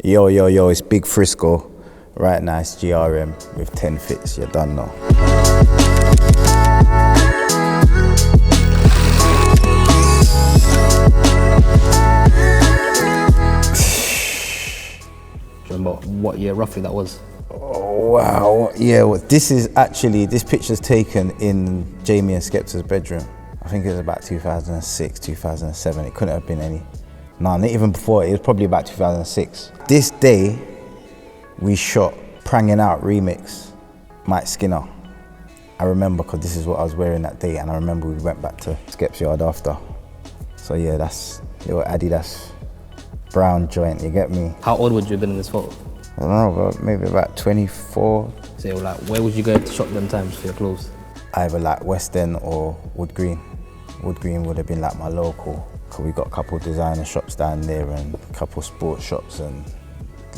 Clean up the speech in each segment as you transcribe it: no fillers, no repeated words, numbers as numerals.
Yo, yo, yo, it's Big Frisco. Right now it's GRM with 10 fits, you done know. Do you remember what year roughly that was? Oh, wow, yeah, well, this picture's taken in Jamie and Skepta's bedroom. I think it was about 2006, 2007, it couldn't have been any. No, not even before, it was probably about 2006. This day, we shot Prangin' Out remix, Mike Skinner. I remember because this is what I was wearing that day, and I remember we went back to Skep's yard after. So yeah, that's little Adidas brown joint, you get me? How old would you have been in this photo? I don't know, maybe about 24. So like, where would you go to shop them times for your clothes? Either like West End or Wood Green. Wood Green would have been like my local, because we got a couple of designer shops down there and a couple of sports shops and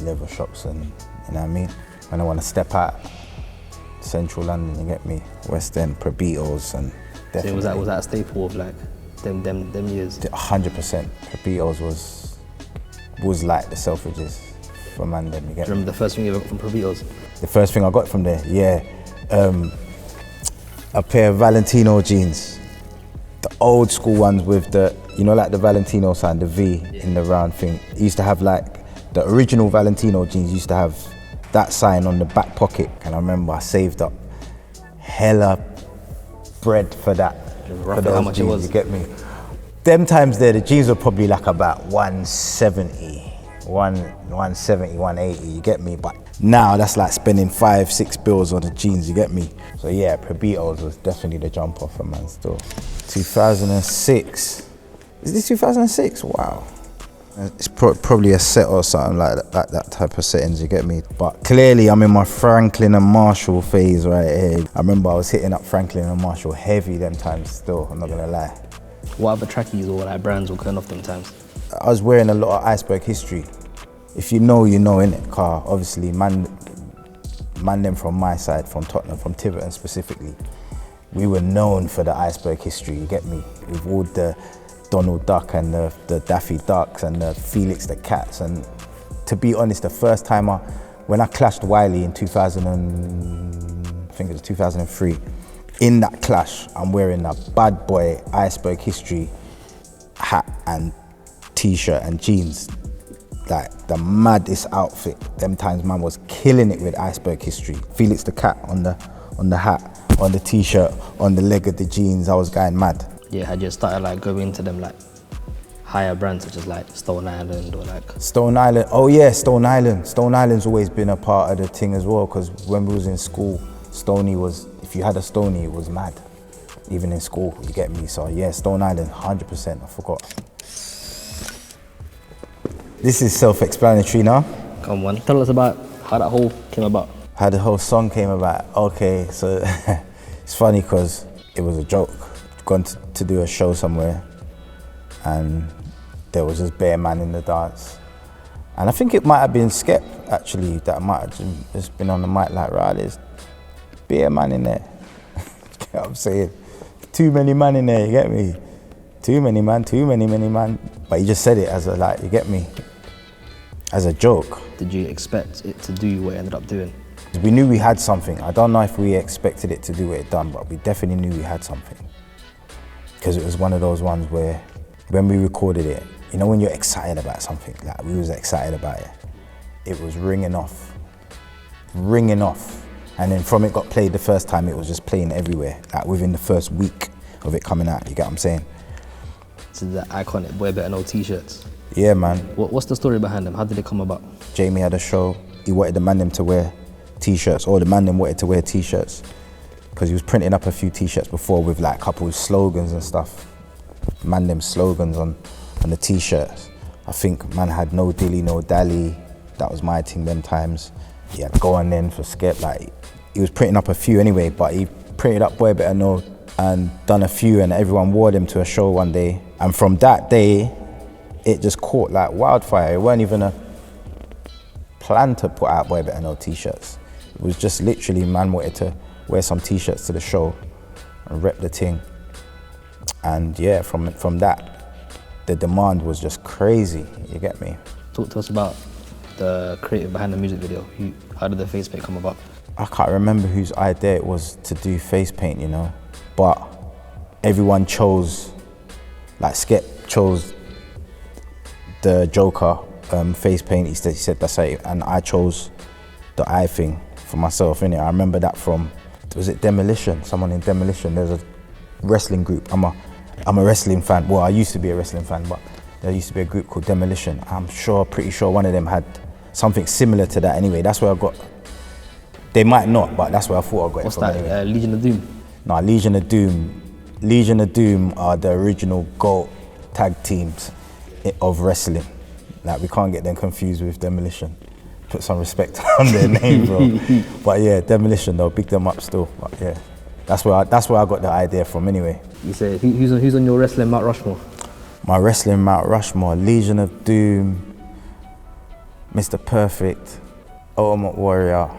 leather shops, and you know what I mean? When I want to step out central London, you get me? West End, Probitos, and definitely. So was that a staple of like them years? 100%. Probitos was like the Selfridges for man them, you get Do you remember the first thing you ever got from Probitos? The first thing I got from there, yeah. A pair of Valentino jeans. The old school ones with the, you know, like the Valentino sign, the V in the round thing. It used to have like, the original Valentino jeans used to have that sign on the back pocket. And I remember I saved up hella bread for that. Roughly how much jeans, it was? You get me? Them times there, the jeans were probably like about 170, 180, you get me? But now that's like spending 5-6 bills on the jeans, you get me? So yeah, Probitos was definitely the jump off for man still. 2006. Is this 2006? Wow. It's probably a set or something like that type of settings, you get me? But clearly I'm in my Franklin and Marshall phase right here. I remember I was hitting up Franklin and Marshall heavy them times still, I'm not gonna lie. What other trackies or like brands were going off them times? I was wearing a lot of Iceberg History. If you know, you know, innit? Car, obviously, man them from my side, from Tottenham, from Tiverton specifically, we were known for the Iceberg History, you get me? With all the Donald Duck and the Daffy Ducks and the Felix the Cats. And to be honest, the first time when I clashed Wiley in 2003, in that clash, I'm wearing a bad boy Iceberg History hat and t-shirt and jeans. Like the maddest outfit. Them times man was killing it with Iceberg History. Felix the Cat on the hat, on the t-shirt, on the leg of the jeans, I was going mad. Yeah, had you started like going into them like higher brands such as like Stone Island or like? Stone Island, oh yeah, Stone Island. Stone Island's always been a part of the thing as well, because when we was in school, Stoney was, if you had a Stoney, it was mad. Even in school, you get me? So yeah, Stone Island, 100%, I forgot. This is self-explanatory now. Come on, tell us about how that whole came about. How the whole song came about. Okay, so it's funny because it was a joke. Gone to do a show somewhere and there was this bare man in the dance. And I think it might have been Skep actually that might have just been on the mic like, right, there's bare man in there. You get what I'm saying? Too many man in there, you get me? Too many man. But he just said it as a like, you get me? As a joke. Did you expect it to do what it ended up doing? We knew we had something. I don't know if we expected it to do what it done, but we definitely knew we had something. Because it was one of those ones where, when we recorded it, you know when you're excited about something, like we was excited about it, it was ringing off. And then from it got played the first time, it was just playing everywhere, like within the first week of it coming out, you get what I'm saying? So the iconic Boy Better Know t-shirts. Yeah, man. What's the story behind them? How did it come about? Jamie had a show, he wanted the man them to wear t-shirts, or the man them wanted to wear t-shirts, because he was printing up a few t-shirts before with like a couple of slogans and stuff. Man them slogans on the t-shirts. I think man had no dilly, no dally. That was my thing them times. He had Go On Then for Skep, like he was printing up a few anyway, but he printed up Boy Better Know and done a few, and everyone wore them to a show one day. And from that day, it just caught like wildfire. It weren't even a plan to put out Boy Better Know t-shirts. It was just literally man wanted to wear some t-shirts to the show and rep the thing. And yeah, from that, the demand was just crazy, you get me? Talk to us about the creative behind the music video? How did the face paint come about? I can't remember whose idea it was to do face paint, you know, but everyone chose, like Skep chose the Joker face paint. He said that's it, and I chose the eye thing for myself, innit? I remember that from, was it Demolition? Someone in Demolition. There's a wrestling group. I'm a wrestling fan. Well, I used to be a wrestling fan, but there used to be a group called Demolition. Pretty sure one of them had something similar to that anyway. That's where I got, they might not, but that's where I thought I got What's it from that, anyway. Legion of Doom? No, Legion of Doom are the original GOAT tag teams of wrestling. Like, we can't get them confused with Demolition. Put some respect on their name, bro. But yeah, Demolition though, big them up still. But yeah, that's where I got the idea from anyway. You say, who's on your wrestling Mount Rushmore? My wrestling Mount Rushmore, Legion of Doom, Mr. Perfect, Ultimate Warrior,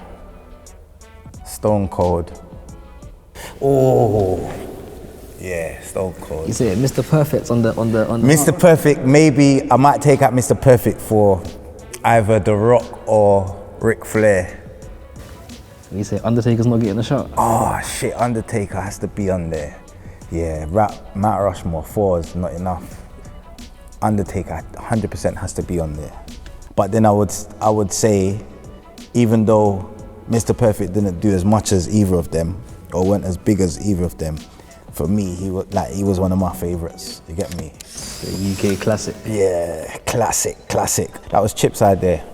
Stone Cold. Oh, yeah, Stone Cold. You say Mr. Perfect's on the. Mr. Perfect, maybe I might take out Mr. Perfect for either The Rock or Ric Flair. You say Undertaker's not getting a shot? Oh shit, Undertaker has to be on there. Yeah, Mount Rushmore 4 is not enough. Undertaker 100% has to be on there. But then I would say, even though Mr. Perfect didn't do as much as either of them, or weren't as big as either of them, for me, he was one of my favorites. You get me? The UK classic. Yeah, classic. That was Chip's idea.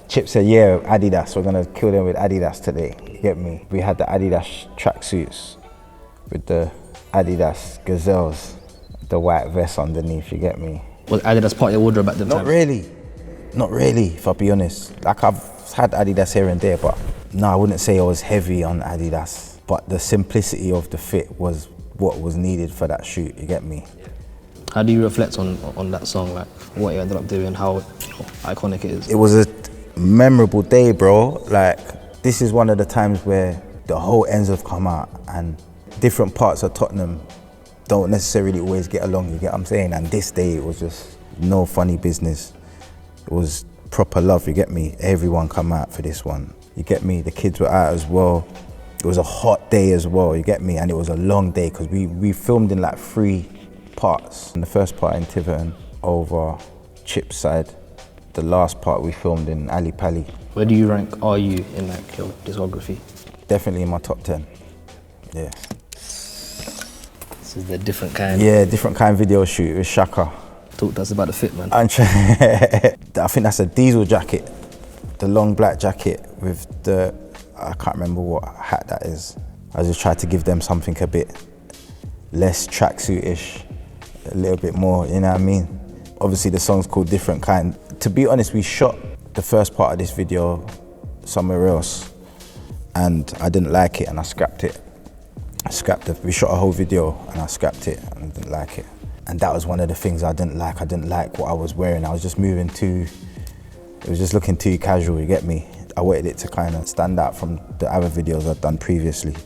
Chip said, yeah, Adidas, we're gonna kill them with Adidas today. You get me? We had the Adidas tracksuits with the Adidas Gazelles, the white vest underneath, you get me? Was Adidas part of your wardrobe at the time? Not really, if I'll be honest. Like, I've had Adidas here and there, but no, I wouldn't say I was heavy on Adidas. But the simplicity of the fit was what was needed for that shoot, you get me? How do you reflect on that song, like what you ended up doing, how iconic it is? It was a memorable day, bro. Like, this is one of the times where the whole ends have come out and different parts of Tottenham don't necessarily always get along, you get what I'm saying? And this day, it was just no funny business. It was proper love, you get me? Everyone come out for this one, you get me? The kids were out as well. It was a hot day as well, you get me? And it was a long day because we filmed in like 3 parts. And the first part in Tiverton over Chip's side. The last part we filmed in Ali Pali. Where do you rank Are You in like your discography? Definitely in my top 10, yeah. This is the different kind. Yeah, different kind video shoot with Shaka. Talk to us about the fit, man. I think that's a diesel jacket, the long black jacket with the, I can't remember what hat that is. I just tried to give them something a bit less tracksuit-ish, a little bit more, you know what I mean? Obviously the song's called Different Kind. To be honest, we shot the first part of this video somewhere else and I didn't like it and I scrapped it. We shot a whole video and I scrapped it and I didn't like it. And that was one of the things I didn't like. I didn't like what I was wearing. I was just moving it was just looking too casual, you get me? I wanted it to kind of stand out from the other videos I'd done previously.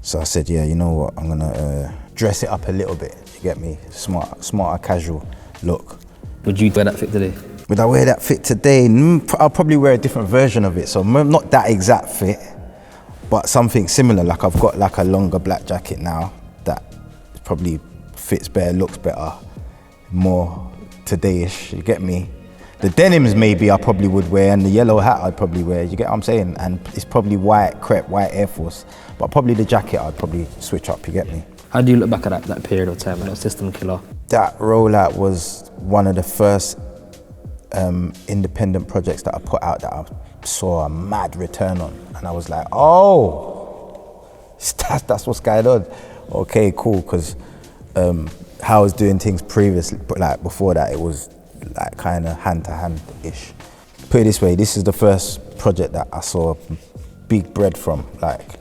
So I said, yeah, you know what, I'm gonna dress it up a little bit, you get me? Smarter, casual look. Would you wear that fit today? Would I wear that fit today? I'll probably wear a different version of it. So not that exact fit, but something similar. Like, I've got like a longer black jacket now that probably fits better, looks better, more today-ish, you get me? The denims maybe I probably would wear, and the yellow hat I'd probably wear, you get what I'm saying? And it's probably white crepe, white Air Force, but probably the jacket I'd probably switch up, you get me? How do you look back at that period of time, System Killer? That rollout was one of the first independent projects that I put out that I saw a mad return on, and I was like, oh, that's what's going on. Okay, cool, because how I was doing things previously, but like before that, it was like kind of hand-to-hand-ish. Put it this way, this is the first project that I saw big bread from, like,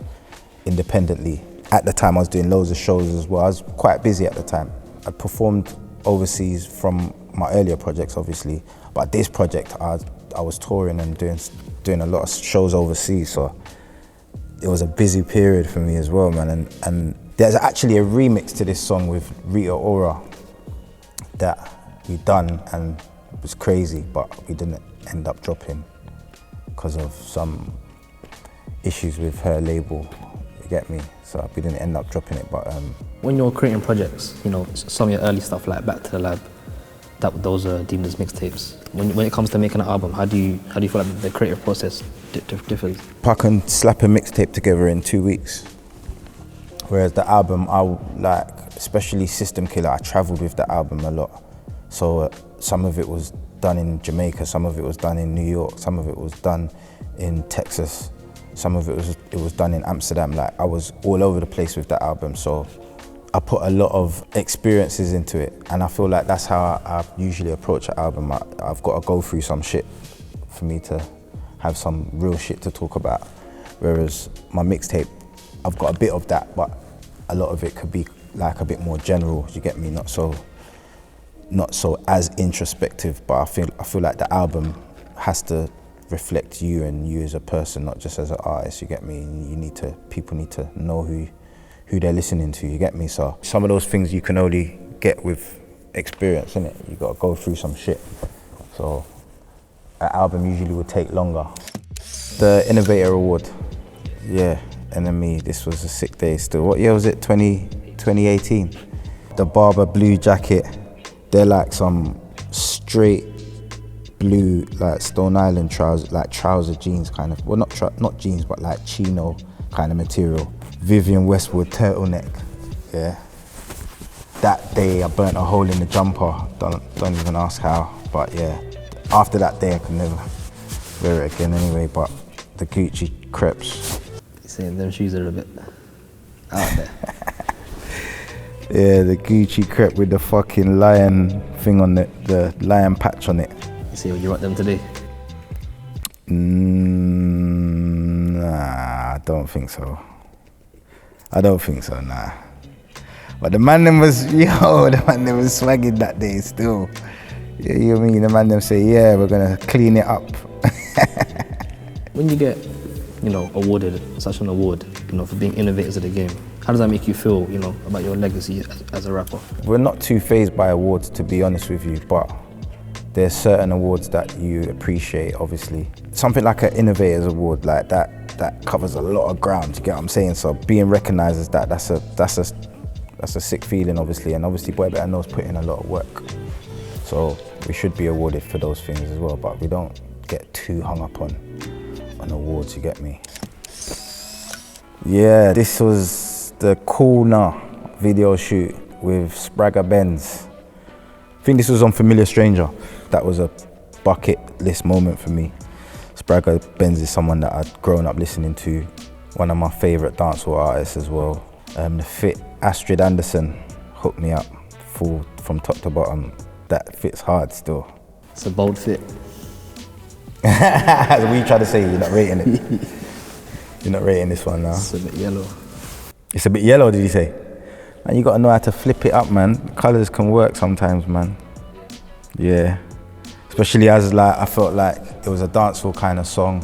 independently. At the time, I was doing loads of shows as well. I was quite busy at the time. I performed overseas from my earlier projects, obviously, but this project, I was touring and doing a lot of shows overseas, so it was a busy period for me as well, man. And there's actually a remix to this song with Rita Ora that we done, and it was crazy, but we didn't end up dropping because of some issues with her label, you get me? So we didn't end up dropping it, but when you're creating projects, you know, some of your early stuff like Back to the Lab, those are deemed as mixtapes. When it comes to making an album, how do you feel like the creative process differs? I can slap a mixtape together in 2 weeks. Whereas the album, especially System Killer, I travelled with the album a lot. So some of it was done in Jamaica, some of it was done in New York, some of it was done in Texas, some of it was done in Amsterdam. Like, I was all over the place with the album. So I put a lot of experiences into it, and I feel like that's how I usually approach an album. I've got to go through some shit for me to have some real shit to talk about. Whereas my mixtape, I've got a bit of that, but a lot of it could be like a bit more general, you get me? Not so as introspective, but I feel like the album has to reflect you and you as a person, not just as an artist, you get me? People need to know who they're listening to, you get me? So some of those things you can only get with experience, innit? You gotta go through some shit. So an album usually would take longer. The Innovator Award, yeah, NME, this was a sick day still. What year was it, 2018? The Barber blue jacket, they're like some straight blue, like Stone Island trousers, like trouser jeans kind of, well not jeans, but like chino kind of material. Vivian Westwood turtleneck, yeah. That day I burnt a hole in the jumper, don't even ask how, but yeah. After that day I could never wear it again anyway, but the Gucci crepes. You're saying them shoes are a bit out there. Yeah, the Gucci crepe with the fucking lion thing on it, the lion patch on it. You see, would you rock them today? Nah, I don't think so. Nah. But the man them was swagging that day still. Yeah, you know what I mean? The man them say, yeah, we're gonna clean it up. When you get, you know, awarded such an award, you know, for being innovators of the game, how does that make you feel, you know, about your legacy as a rapper? We're not too fazed by awards, to be honest with you, but there's certain awards that you appreciate, obviously. Something like an Innovators Award, like that covers a lot of ground, you get what I'm saying? So being recognized as that's a sick feeling, obviously, and obviously Boy Better Know's put in a lot of work. So we should be awarded for those things as well, but we don't get too hung up on awards, you get me? Yeah, this was the Corner video shoot with Spragga Benz. I think this was on Familiar Stranger. That was a bucket list moment for me. Spragga Benz is someone that I'd grown up listening to, one of my favourite dancehall artists as well. The fit Astrid Anderson hooked me up full from top to bottom. That fits hard still. It's a bold fit. What are you trying to say? You're not rating it? You're not rating this one now? It's a bit yellow. It's a bit yellow, did you say? Man, you gotta know how to flip it up, man. Colours can work sometimes, man. Yeah. Especially as like, I felt like it was a dancehall kind of song.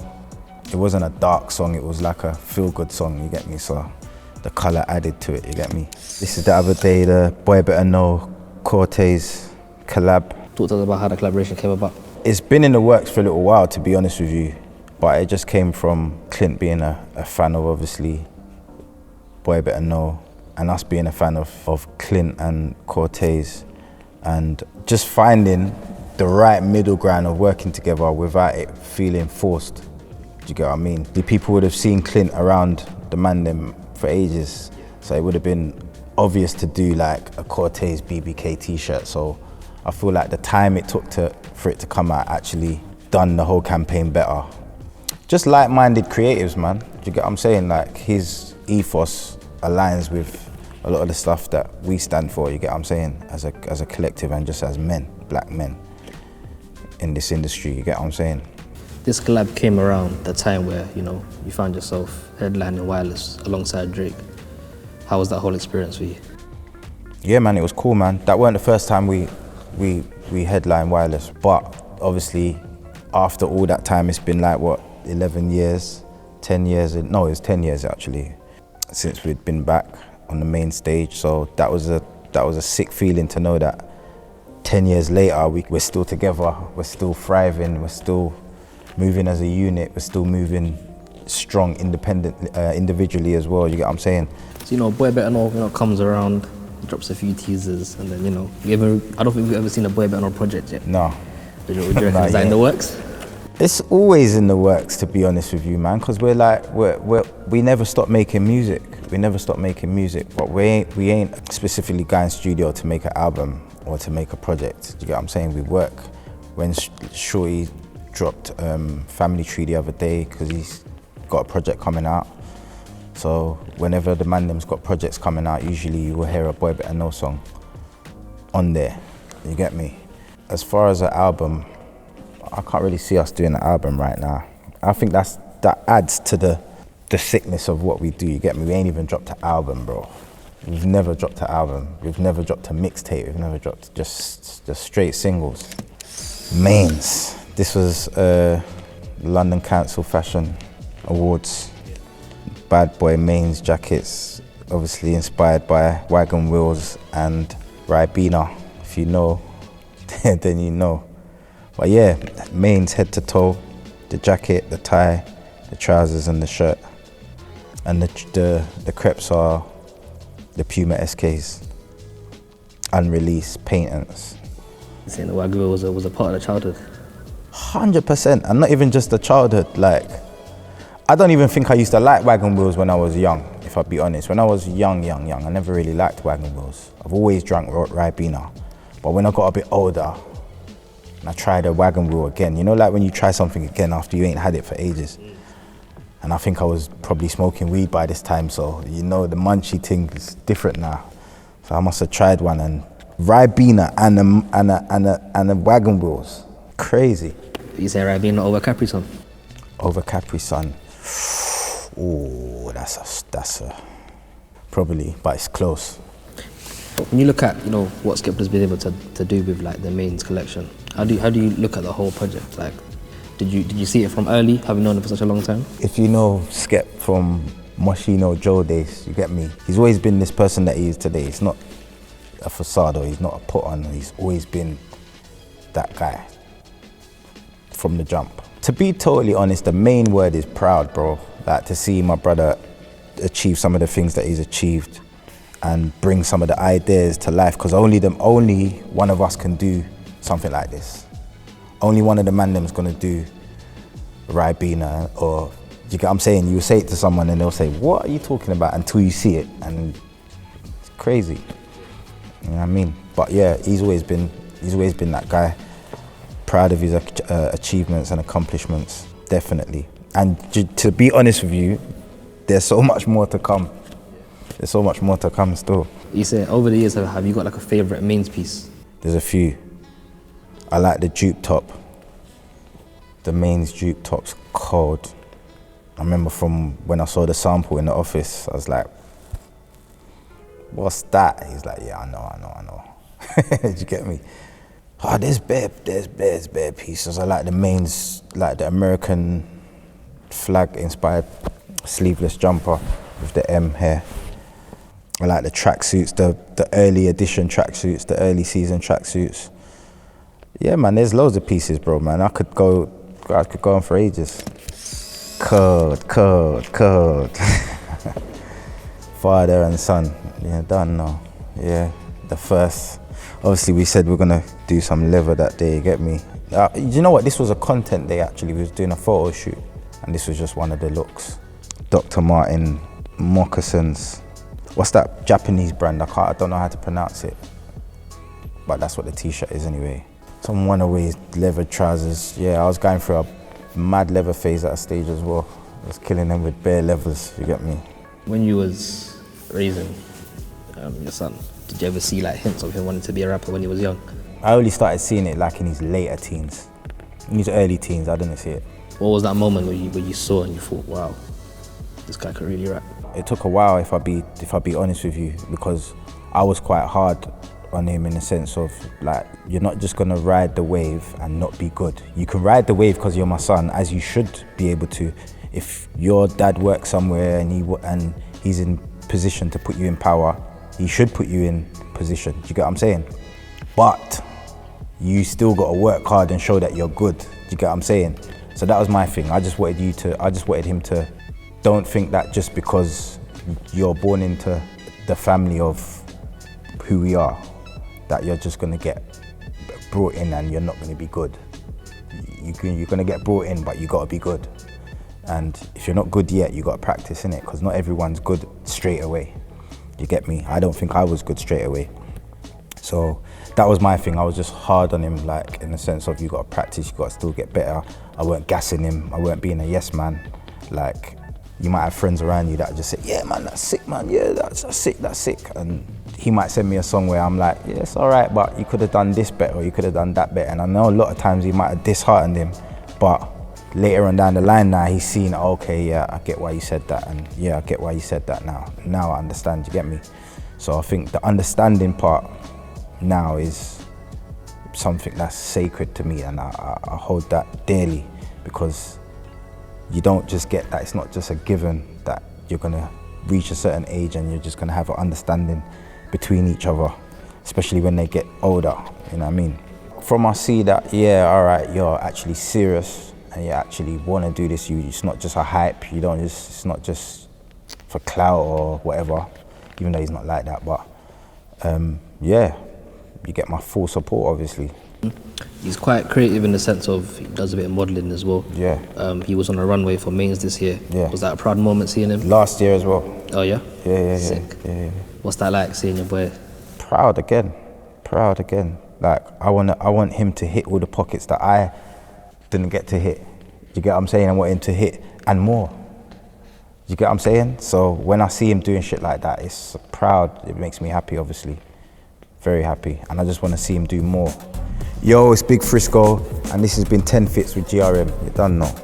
It wasn't a dark song, it was like a feel-good song, you get me? So the colour added to it, you get me? This is the other day, the Boy Better Know Cortez collab. Talk to us about how the collaboration came about. It's been in the works for a little while, to be honest with you, but it just came from Clint being a fan of, obviously, Boy Better Know, and us being a fan of Clint and Cortez, and just finding the right middle ground of working together without it feeling forced. Do you get what I mean? The people would have seen Clint around the man them for ages, so it would have been obvious to do like a Cortez BBK t-shirt. So I feel like the time it took for it to come out actually done the whole campaign better. Just like-minded creatives, man. Do you get what I'm saying? Like, his ethos aligns with a lot of the stuff that we stand for, you get what I'm saying? As a collective and just as men, black men in this industry, you get what I'm saying? This collab came around the time where, you know, you found yourself headlining Wireless alongside Drake. How was that whole experience for you? Yeah, man, it was cool, man. That weren't the first time we headlined Wireless, but obviously after all that time, it's been like, what, 11 years, 10 years, no, it was 10 years actually, since we'd been back on the main stage. So that was a sick feeling to know that 10 years later, we're still together, we're still thriving, we're still moving as a unit, we're still moving strong, independent, individually as well, you get what I'm saying? So, Boy Better Know, comes around, drops a few teasers, and then, I don't think we've ever seen a Boy Better Know project yet. No. Would you reckon is that in the works? It's always in the works, to be honest with you, man, because we never stop making music. We never stop making music, but we ain't specifically going studio to make an album or to make a project. Do you get what I'm saying? We work. When Shorty dropped Family Tree the other day, because he's got a project coming out. So whenever the man them's got projects coming out, usually you will hear a Boy Better Know song on there. You get me? As far as an album, I can't really see us doing an album right now. I think that adds to the sickness of what we do, you get me? We ain't even dropped an album, bro. We've never dropped an album. We've never dropped a mixtape. We've never dropped just straight singles. Mains. This was London Council Fashion Awards. Bad Boy Mains jackets, obviously inspired by Wagon wheels and Ribena. If you know, then you know. But yeah, Mains head to toe, the jacket, the tie, the trousers and the shirt. And the crepes are the Puma SKs, unreleased paintings. You're saying the Wagon was a part of the childhood? 100%, and not even just the childhood. Like, I don't even think I used to like Wagon wheels when I was young, if I'll be honest. When I was young, I never really liked Wagon wheels. I've always drank Ribena. But when I got a bit older, and I tried a Wagon wheel again, like when you try something again after you ain't had it for ages. And I think I was probably smoking weed by this time, so the munchie thing is different now. So I must have tried one, and Ribena and the Wagon wheels, crazy. You say Ribena over Capri Sun? Over Capri Sun. Oh, that's a probably, but it's close. When you look at what Skip has been able to do with like the Mains collection, how do you look at the whole project? Like, did you see it from early, having known him for such a long time? If you know Skep from Moschino Joe days, you get me. He's always been this person that he is today. It's not a facade, or he's not a put on. He's always been that guy from the jump. To be totally honest, the main word is proud, bro. Like, to see my brother achieve some of the things that he's achieved and bring some of the ideas to life, because only one of us can do something like this. Only one of the man them's gonna do Ribena, or you get what I'm saying? You say it to someone and they'll say, what are you talking about, until you see it, and it's crazy. You know what I mean? But yeah, he's always been that guy. Proud of his achievements and accomplishments, definitely. And to be honest with you, there's so much more to come. There's so much more to come still. You say, over the years, have you got like a favorite Mains piece? There's a few. I like the dupe top. The Mains dupe top's cold. I remember from when I saw the sample in the office, I was like, what's that? He's like, yeah, I know. Did you get me? Oh, there's bare pieces. I like the Mains, like the American flag inspired sleeveless jumper with the M here. I like the tracksuits, the early edition tracksuits, the early season tracksuits. Yeah, man, there's loads of pieces, bro, man. I could go on for ages. Code. Father and son. Yeah, done now. Yeah, the first. Obviously, we said we're gonna do some leather that day, you get me? You know what? This was a content day, actually. We was doing a photo shoot, and this was just one of the looks. Dr. Martin moccasins. What's that Japanese brand? I don't know how to pronounce it, but that's what the t-shirt is anyway. Some one-away leather trousers. Yeah, I was going through a mad leather phase at a stage as well. I was killing them with bare leathers, you get me? When you was raising your son, did you ever see like hints of him wanting to be a rapper when he was young? I only started seeing it like in his later teens. In his early teens, I didn't see it. What was that moment where you saw and you thought, wow, this guy could really rap? It took a while, if I be honest with you, because I was quite hard on him in the sense of, like, you're not just gonna ride the wave and not be good. You can ride the wave because you're my son, as you should be able to. If your dad works somewhere and he's in position to put you in power, he should put you in position. Do you get what I'm saying? But you still got to work hard and show that you're good. Do you get what I'm saying? So that was my thing. I just wanted him to, don't think that just because you're born into the family of who we are, that you're just gonna get brought in and you're not gonna be good. You're gonna get brought in, but you gotta be good. And if you're not good yet, you gotta practice, innit? Because not everyone's good straight away. You get me? I don't think I was good straight away. So that was my thing. I was just hard on him, like in the sense of you gotta practice, you gotta still get better. I weren't gassing him, I weren't being a yes man. Like, you might have friends around you that just say, yeah man, that's sick man, yeah, that's sick. And he might send me a song where I'm like, yeah, it's all right, but you could have done this better, or you could have done that better. And I know a lot of times he might have disheartened him, but later on down the line now, he's seen, okay, yeah, I get why you said that, and yeah, I get why you said that now. Now I understand, you get me? So I think the understanding part now is something that's sacred to me, and I hold that dearly, because you don't just get that. It's not just a given that you're gonna reach a certain age and you're just gonna have an understanding between each other, especially when they get older, you know what I mean? From I see that, yeah, all right, you're actually serious and you actually wanna do this, it's not just a hype, it's not just for clout or whatever, even though he's not like that, but yeah, you get my full support, obviously. He's quite creative in the sense of he does a bit of modelling as well. Yeah. He was on a runway for Mains this year. Yeah. Was that a proud moment seeing him? Last year as well. Oh yeah? Yeah. Sick. Yeah. What's that like, seeing your boy? Proud again. Like, I want him to hit all the pockets that I didn't get to hit. You get what I'm saying? I want him to hit and more. You get what I'm saying? So when I see him doing shit like that, it's proud. It makes me happy, obviously. Very happy. And I just want to see him do more. Yo, it's Big Frisco, and this has been 10 Fits with GRM. You done know.